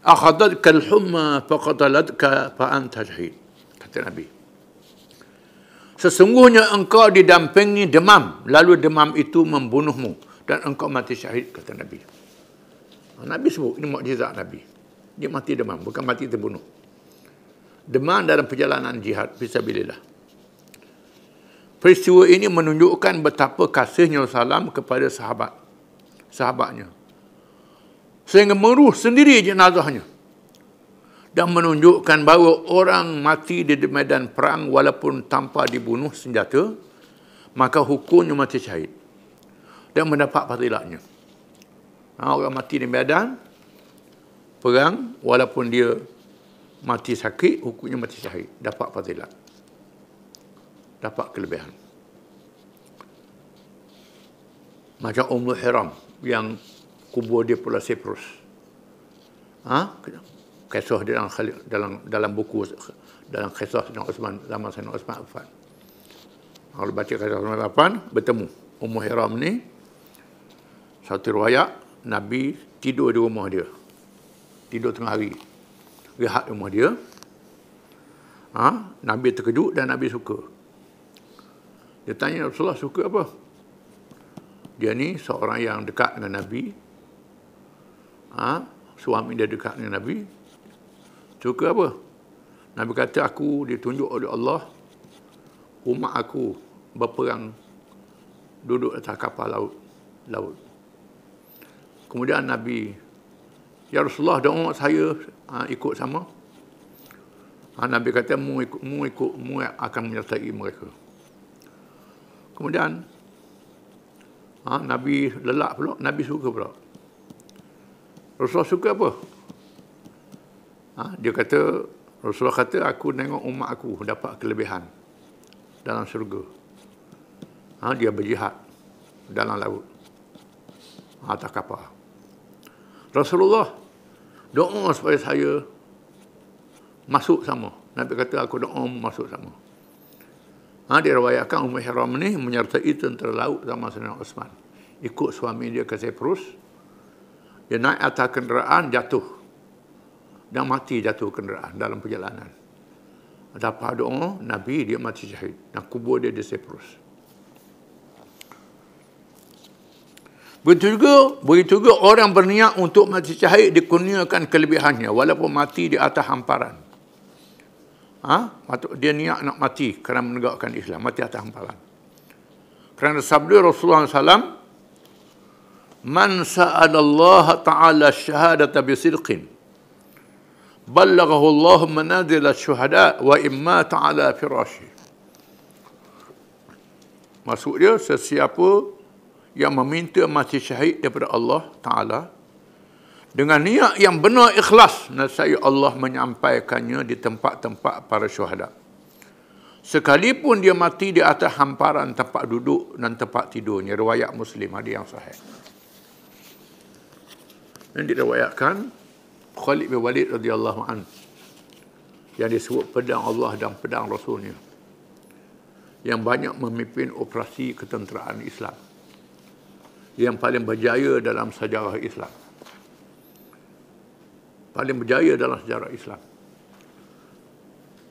Speaker 1: akhadatka al-humma faqatalatka fa anta syahid. Kata Nabi. Sesungguhnya engkau didampingi demam, lalu demam itu membunuhmu dan engkau mati syahid, kata Nabi. Nabi sebut, ini mukjizat Nabi. Dia mati demam, bukan mati terbunuh. Demam dalam perjalanan jihad fisabilillah. Peristiwa ini menunjukkan betapa kasihnya Rasulullah kepada sahabatnya. Sehingga meruh sendiri jenazahnya. Dan menunjukkan bahawa orang mati di medan perang walaupun tanpa dibunuh senjata, maka hukumnya mati syahid. Dan mendapat fadilatnya. Orang mati di medan perang, walaupun dia mati sakit, hukumnya mati syahid. Dapat fadilat. Dapat kelebihan. Macam Ummu Hiram yang kubur dia Pulau Cyprus. Kisah dia dalam buku, dalam kisah Sayyidina Uthman, zaman Sayyidina Uthman Affan. Kalau baca kisah Uthman Affan, bertemu Ummu Hiram ni, satu riwayat Nabi tidur di rumah dia. Tidur tengah hari. Rehat di rumah dia. Nabi terkejut dan Nabi suka. Dia tanya Rasulullah, suka apa? Dia ni seorang yang dekat dengan Nabi. Suami dia dekat dengan Nabi. Suka apa? Nabi kata, aku ditunjuk oleh Allah. Umat aku berperang duduk atas kapal laut. Kemudian Nabi, Ya Rasulullah, dan umat saya ikut sama. Nabi kata, mu akan menyertai mereka. Kemudian Nabi lelak pula, Nabi suka pula. Rasulullah suka apa? Dia kata, Rasulullah kata, aku tengok umat aku dapat kelebihan dalam syurga. Dia berjihad dalam laut, atas kapal. Rasulullah doa supaya saya masuk sama. Nabi kata, aku doa masuk sama. Diriwayatkan Ummu Hiram ni menyertai tentera laut zaman Sayyidina Uthman. Ikut suami dia ke Cyprus. Dia naik atas kenderaan, jatuh. Dan mati jatuh kenderaan dalam perjalanan. Dapat doa, Nabi dia mati syahid. Dan kubur dia di Cyprus. Begitu juga orang berniat untuk mati syahid dikurniakan kelebihannya. Walaupun mati di atas hamparan. Dia niat nak mati kerana menegakkan Islam, mati atas hamparan. Kerana sabda Rasulullah SAW, Man sa'alallaha ta'ala syahadata bisidqin, ballaghahu Allah manazil syuhada wa imma ta'ala firashi. Maksud dia, sesiapa yang meminta mati syahid daripada Allah Ta'ala, dengan niat yang benar ikhlas, nescaya Allah menyampaikannya di tempat-tempat para syuhada. Sekalipun dia mati di atas hamparan tempat duduk dan tempat tidurnya. Riwayat Muslim, ada yang sahih. Dan diriwayatkan Khalid bin Walid radhiyallahu anhu, yang disebut pedang Allah dan pedang Rasulnya, yang banyak memimpin operasi ketenteraan Islam, yang paling berjaya dalam sejarah Islam. Paling berjaya dalam sejarah Islam.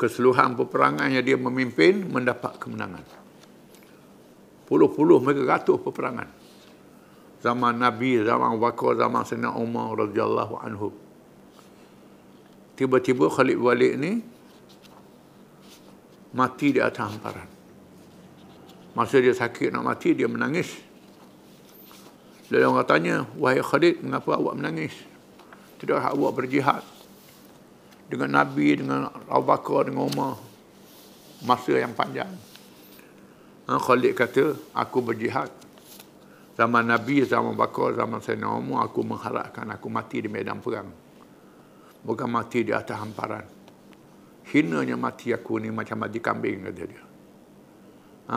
Speaker 1: Keseluruhan peperangan yang dia memimpin mendapat kemenangan. Puluh-puluh mereka ratus peperangan. Zaman Nabi, zaman Bakar, zaman Sayyidina Umar radhiyallahu anhu. tiba-tiba Khalid bin Walid ni mati di atas hamparan. Masa dia sakit nak mati, dia menangis. Lalu orang tanya, wahai Khalid, mengapa awak menangis? Tidakkah awak berjihad dengan Nabi, dengan Abu Bakar, dengan Umar masa yang panjang? Khalid kata, aku berjihad. Zaman Nabi, zaman Abu Bakar, zaman Sayyidina Umar, aku mengharapkan aku mati di medan perang. Bukan mati di atas hamparan. Hinanya mati aku ni macam mati kambing, kata dia.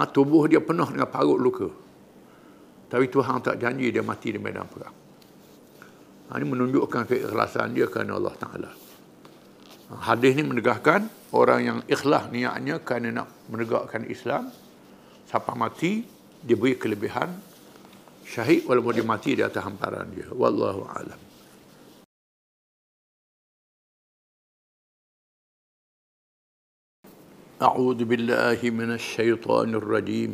Speaker 1: Tubuh dia penuh dengan parut luka. Tapi Tuhan tak janji dia mati di medan perang. Ini menunjukkan keikhlasan dia kerana Allah Ta'ala. Hadis ni menegaskan orang yang ikhlas niatnya kerana nak menegakkan Islam, sampai mati, dia beri kelebihan syahid walaupun dia mati di atas hamparan dia. Wallahu a'lam. أعوذ بالله من الشيطان الرجيم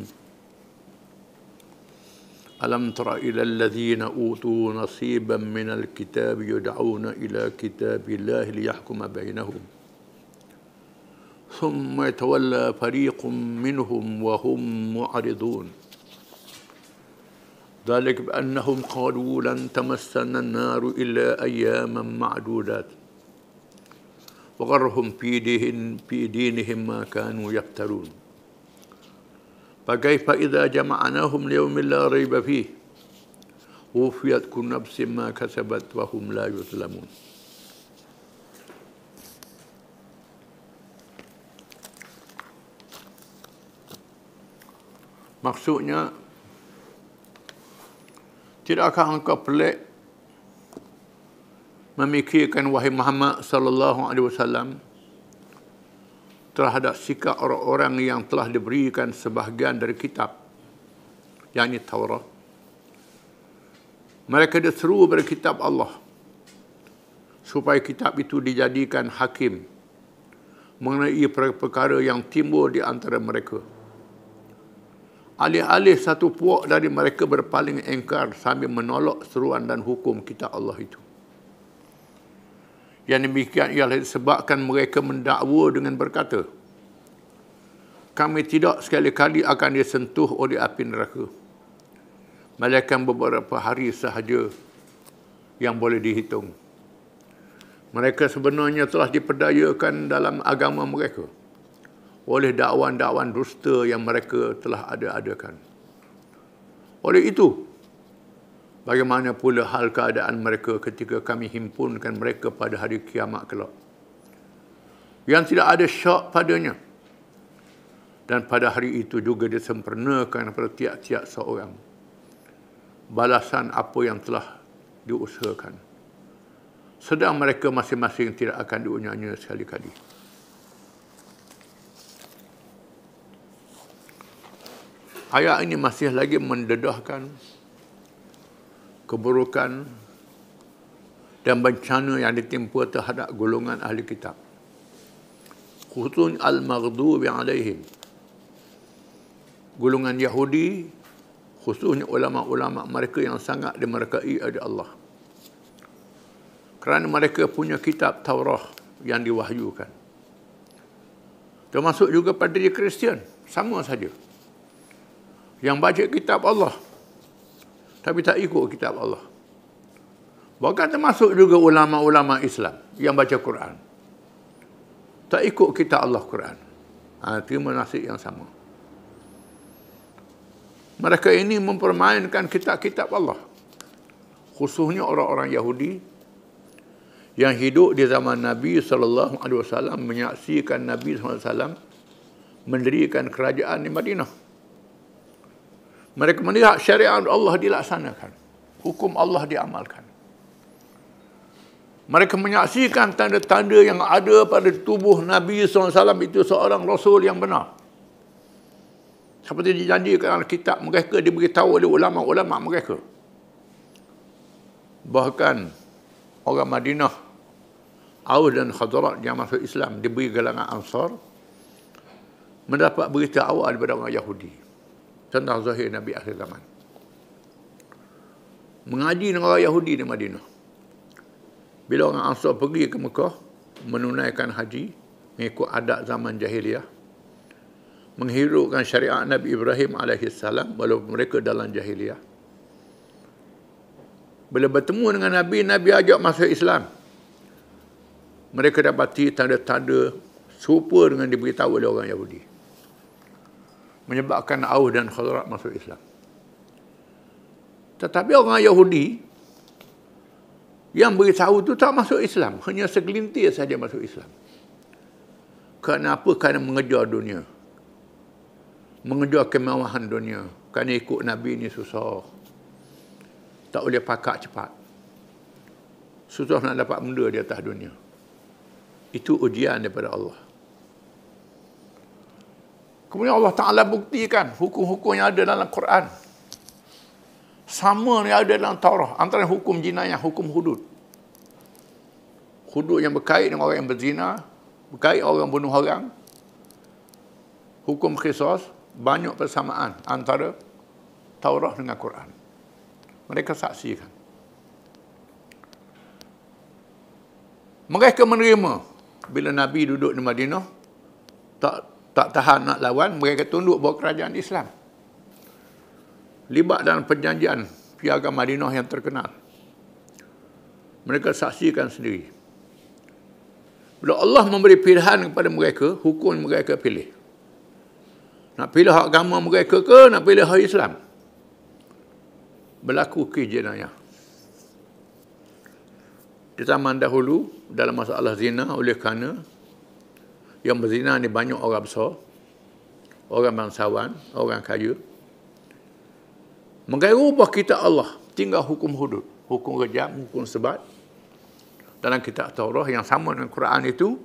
Speaker 1: ألم تر إلى الذين أوتوا نصيبا من الكتاب يدعون إلى كتاب الله ليحكم بينهم ثم يتولى فريق منهم وهم معرضون ذلك بأنهم قالوا لن تمسنا النار إلا أياما معدودات وغرهم في دينهم ما كانوا يفترون فكيف إذا جمعناهم ليوم لا ريب فيه وفيت كل نفس ما كسبت وهم لا يظلمون. Maksudnya, tidakkah engkau pelik memikirkan wahai Muhammad sallallahu alaihi wasallam terhadap sikap orang-orang yang telah diberikan sebahagian dari kitab, yakni Taurat. Mereka diseru pada kitab Allah supaya kitab itu dijadikan hakim mengenai perkara yang timbul di antara mereka. Alih-alih satu puak dari mereka berpaling engkar sambil menolak seruan dan hukum kitab Allah itu. Yang demikian ialah disebabkan mereka mendakwa dengan berkata, kami tidak sekali-kali akan disentuh oleh api neraka, melainkan beberapa hari sahaja yang boleh dihitung. Mereka sebenarnya telah diperdayakan dalam agama mereka oleh dakwan-dakwan dusta yang mereka telah ada-adakan. Oleh itu, bagaimana pula hal keadaan mereka ketika kami himpunkan mereka pada hari kiamat kelak, yang tidak ada syak padanya, dan pada hari itu juga disempurnakan pada tiap-tiap seorang balasan apa yang telah diusahakan, sedang mereka masing-masing tidak akan diunyanya sekali-kali. Ayat ini masih lagi mendedahkan keburukan dan bencana yang ditimpa terhadap golongan ahli kitab, khususnya al-maghdubi alaihim, golongan Yahudi, khususnya ulama-ulama mereka yang sangat dimurkai oleh Allah, kerana mereka punya kitab Taurat yang diwahyukan. Termasuk juga padri Kristian, sama saja, yang baca kitab Allah tapi tak ikut kitab Allah. Bahkan termasuk juga ulama-ulama Islam yang baca Quran, tak ikut kitab Allah Quran. Terima nasib yang sama. Mereka ini mempermainkan kitab-kitab Allah, khususnya orang-orang Yahudi yang hidup di zaman Nabi SAW, menyaksikan Nabi SAW mendirikan kerajaan di Madinah. Mereka melihat syariat Allah dilaksanakan, hukum Allah diamalkan. Mereka menyaksikan tanda-tanda yang ada pada tubuh Nabi SAW itu seorang Rasul yang benar. Seperti dijanjikan dalam kitab mereka, diberitahu oleh ulama-ulama mereka. Bahkan orang Madinah, Aus dan Khazraj yang masuk Islam, diberi gelangan Ansar, mendapat berita awal daripada orang Yahudi tentang zahir Nabi akhir zaman. Mengaji dengan orang Yahudi di Madinah. Bila orang Ansar pergi ke Mekah, menunaikan haji mengikut adat zaman jahiliah, menghiraukan syariat Nabi Ibrahim AS walaupun mereka dalam jahiliah. Bila bertemu dengan Nabi, Nabi ajak masuk Islam. Mereka dapati tanda-tanda serupa dengan diberitahu oleh orang Yahudi, menyebabkan Aus dan Khazraj masuk Islam. Tetapi orang Yahudi yang beritahu itu tak masuk Islam, hanya segelintir saja masuk Islam. Kenapa? Kerana mengejar dunia, mengejar kemewahan dunia. Kerana ikut Nabi ni susah, tak boleh pakak cepat, susah nak dapat benda di atas dunia. Itu ujian daripada Allah. Kemudian Allah Ta'ala buktikan hukum-hukum yang ada dalam Quran sama yang ada dalam Taurah, antara hukum jinayah, hukum hudud. Hudud yang berkait dengan orang yang berzina, berkait orang bunuh orang. Hukum qisas, banyak persamaan antara Taurah dengan Quran. Mereka saksikan. Mereka menerima bila Nabi duduk di Madinah, tak tahan nak lawan, mereka tunduk bahawa kerajaan Islam. Libat dalam perjanjian piagam Madinah yang terkenal. Mereka saksikan sendiri. Bila Allah memberi pilihan kepada mereka, hukum mereka pilih. Nak pilih agama mereka ke, nak pilih Islam? Berlaku jenayah. Di zaman dahulu, dalam masalah zina, oleh kerana yang berzina ni banyak orang besar, orang bangsawan, orang kaya, mengubah kitab Allah, tinggal hukum hudud, hukum rejam, hukum sebat. Dalam kitab Taurah yang sama dengan Quran itu,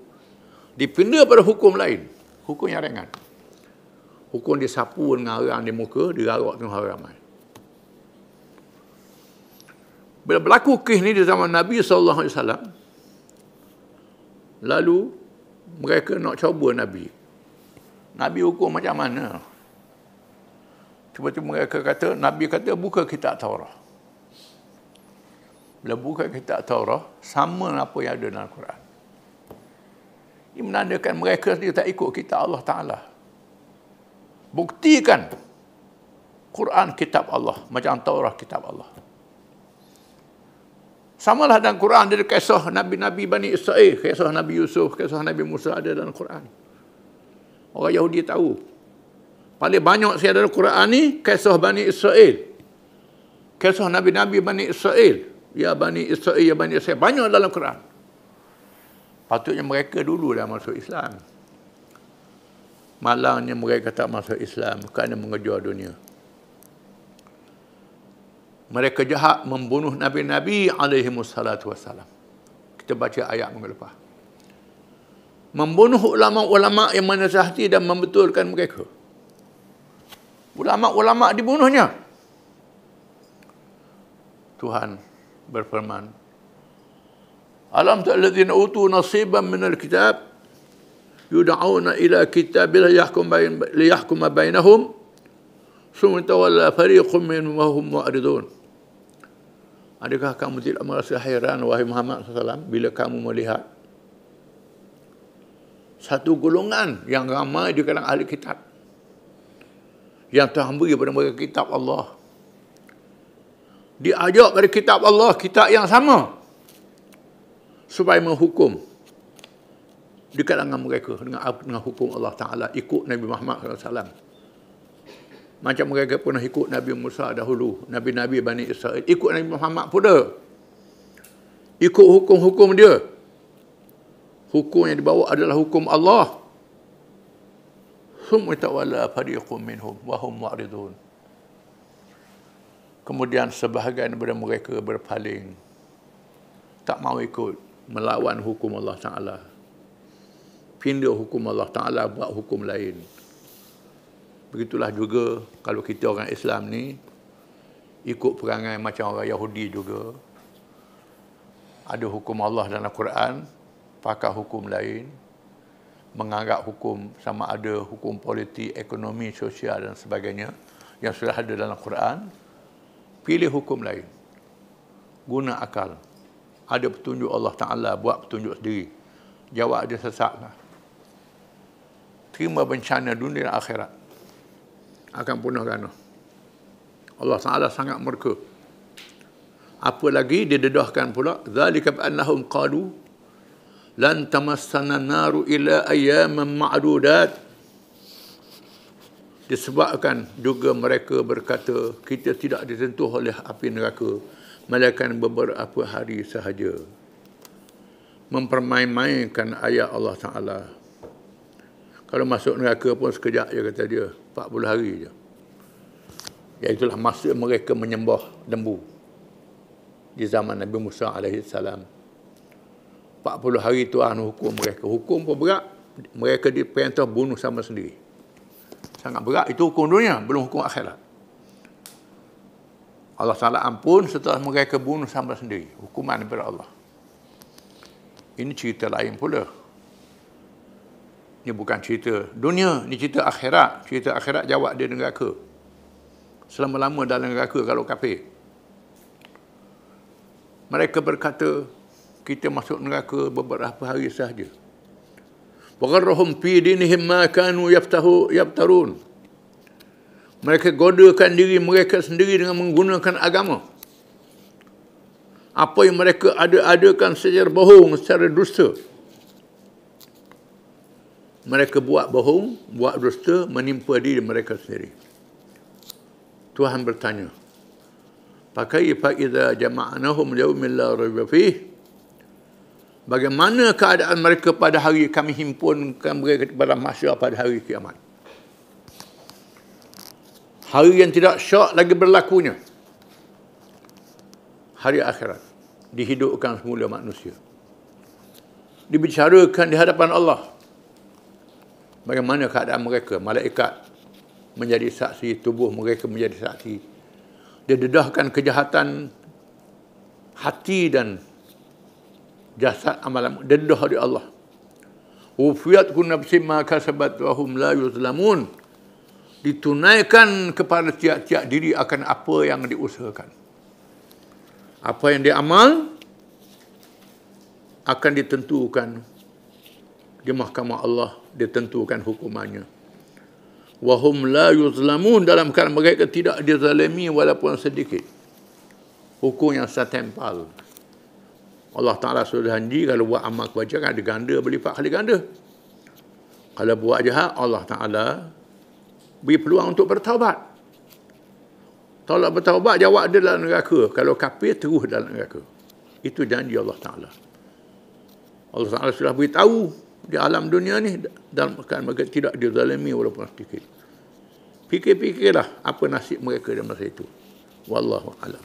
Speaker 1: dipindah pada hukum lain, hukum yang ringan. Hukum disapu dengan arang di muka, dirarak dengan orang ramai. Bila berlaku kes ni di zaman Nabi SAW, lalu mereka nak cuba Nabi. Nabi hukum macam mana? Tiba-tiba mereka kata, Nabi kata, buka kitab Taurah. Bila buka kitab Taurah, sama apa yang ada dalam Quran. Ini menandakan mereka sendiri tak ikut kitab Allah Ta'ala. Buktikan Quran kitab Allah, macam Taurah kitab Allah. Samalah dalam Quran, ada kisah Nabi-Nabi Bani Israel, kisah Nabi Yusuf, kisah Nabi Musa ada dalam Quran. Orang Yahudi tahu. Paling banyak saya dalam Quran ni, kisah Bani Israel. Kisah Nabi-Nabi Bani Israel. Ya Bani Israel, ya Bani Israel. Banyak dalam Quran. Patutnya mereka dulu dah masuk Islam. Malangnya mereka tak masuk Islam kerana mengejar dunia. Mereka jahat membunuh Nabi-Nabi alaihimussalatu wassalam. Kita baca ayat minggu lepas. Membunuh ulama-ulama yang menasihati dan membetulkan mereka. Ulama-ulama dibunuhnya. Tuhan berfirman, Alam ta'alladzina utu nasiban minal kitab yud'auna ila kitabil liyahkuma bainahum summa tawalla fariqum minhum wa hum mu'ridun. Adakah kamu tidak merasa hairan, wahai Muhammad SAW, bila kamu melihat satu golongan yang ramai di kalangan ahli kitab yang telah memberi kepada mereka kitab Allah, diajak pada kitab Allah, kitab yang sama, supaya menghukum di kalangan mereka dengan hukum Allah Ta'ala, ikut Nabi Muhammad SAW. Macam mereka pernah ikut Nabi Musa dahulu, Nabi-Nabi Bani Israel, ikut Nabi Muhammad pula. Ikut hukum-hukum dia. Hukum yang dibawa adalah hukum Allah. Summa tawalla fariqum minhum wa hum mu'ridun. Kemudian sebahagian daripada mereka berpaling, tak mau ikut, melawan hukum Allah Ta'ala. Pindah hukum Allah Ta'ala, buat hukum lain. Begitulah juga kalau kita orang Islam ni ikut perangai macam orang Yahudi juga. Ada hukum Allah dalam Quran, pakai hukum lain, menganggap hukum sama ada hukum politik, ekonomi, sosial dan sebagainya yang sudah ada dalam Quran, pilih hukum lain. Guna akal. Ada petunjuk Allah Ta'ala, buat petunjuk sendiri. Jawab dia sesatlah. Terima bencana dunia dan akhirat. Akan punah ganah. Allah Ta'ala sangat murka. Apa lagi dia dedahkan pula, zalika bi'annahum qalu lan tamassana naru ila ayyaman ma'dudat. Disebabkan juga mereka berkata, kita tidak disentuh oleh api neraka melainkan beberapa hari sahaja. Mempermain-mainkan ayat Allah Ta'ala. Kalau masuk neraka pun sekejap je kata dia, 40 hari je. Iaitulah masa mereka menyembah lembu di zaman Nabi Musa AS. 40 hari Tuhan hukum mereka. Hukum pun berat. Mereka diperintah bunuh sama sendiri. Sangat berat. Itu hukum dunia, belum hukum akhirat. Allah Ta'ala ampun setelah mereka bunuh sama sendiri. Hukuman daripada Allah. Ini cerita lain pula. Ini bukan cerita dunia, ini cerita akhirat. Cerita akhirat jawab dia neraka. Selama-lama dalam neraka kalau kafir. Mereka berkata, kita masuk neraka beberapa hari sahaja. Wagharrahum fi dinihim ma kanu yaftarun. Mereka godakan diri mereka sendiri dengan menggunakan agama. Apa yang mereka ada-adakan secara bohong, secara dusta. Mereka buat bohong, buat dusta, menimpa diri mereka sendiri. Tuhan bertanya, fakaifa idza jama'nahum liyaumin la raiba fih? Bagaimana keadaan mereka pada hari kami himpunkan mereka pada mahsyar pada hari kiamat? Hari yang tidak syak lagi berlakunya. Hari akhirat. Dihidupkan semula manusia. Dibicarakan di hadapan Allah. Bagaimana keadaan mereka? Malaikat menjadi saksi, tubuh mereka menjadi saksi. Dia dedahkan kejahatan hati dan jasad amalan. Dedah di Allah. Wufiyat kun nafsim ma kasabat wa hum la yuzlamun. Ditunaikan kepada tiap-tiap diri akan apa yang diusahakan. Apa yang dia amal akan ditentukan di mahkamah Allah, ditentukan hukumannya. Wahum la yuzlamun, dalam keadaan mereka tidak dizalimi walaupun sedikit. Hukum yang setempal. Allah Ta'ala sudah janji kalau buat amal kebajikan ada ganda berlipat kali ganda. Kalau buat jahat, Allah Ta'ala beri peluang untuk bertaubat. Kalau bertaubat, jawab dia dalam neraka. Kalau kafir, terus dalam neraka. Itu janji Allah Ta'ala. Allah Ta'ala sudah beritahu di alam dunia ni, dalam keadaan mereka tidak dizalimi walaupun sedikit. Fikir-fikirlah apa nasib mereka dalam masa itu. Wallahu a'lam.